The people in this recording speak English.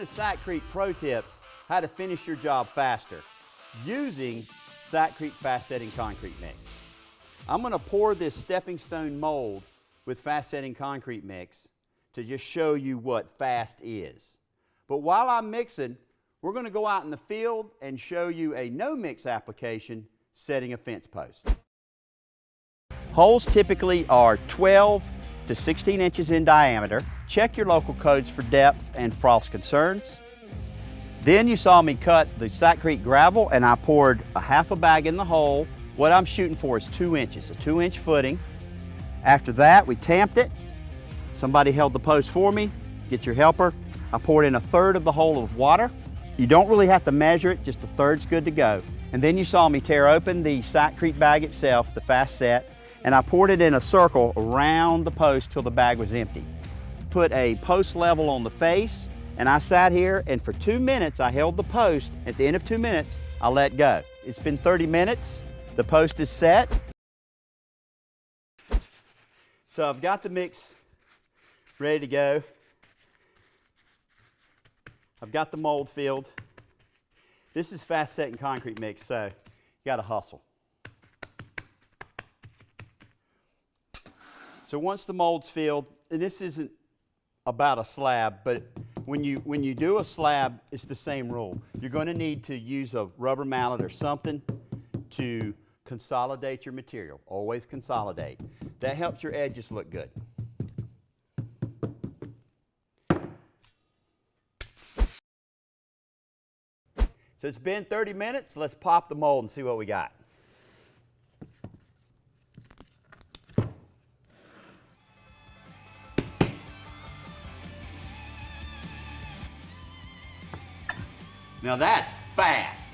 to Sakrete Pro Tips, how to finish your job faster using Sakrete Fast Setting Concrete Mix. I'm going to pour this stepping stone mold with fast setting concrete mix to just show you what fast is. But while I'm mixing, we're going to go out in the field and show you a no mix application setting a fence post. Holes typically are 12 to 16 inches in diameter. Check your local codes for depth and frost concerns. Then you saw me cut the Sakrete gravel and I poured a half a bag in the hole. What I'm shooting for is 2 inches, a 2-inch footing. After that, we tamped it. Somebody held the post for me. Get your helper. I poured in 1/3 of the hole of water. You don't really have to measure it, just 1/3's good to go. And then you saw me tear open the Sakrete bag itself, the fast set, and I poured it in a circle around the post till the bag was empty. Put a post level on the face, and I sat here and for 2 minutes I held the post. At the end of 2 minutes, I let go. It's been 30 minutes. The post is set. So I've got the mix ready to go. I've got the mold filled. This is fast setting concrete mix, so you gotta hustle. So once the mold's filled, and this isn't about a slab, but when you do a slab, it's the same rule. You're going to need to use a rubber mallet or something to consolidate your material. Always consolidate. That helps your edges look good. So it's been 30 minutes. Let's pop the mold and see what we got. Now that's fast.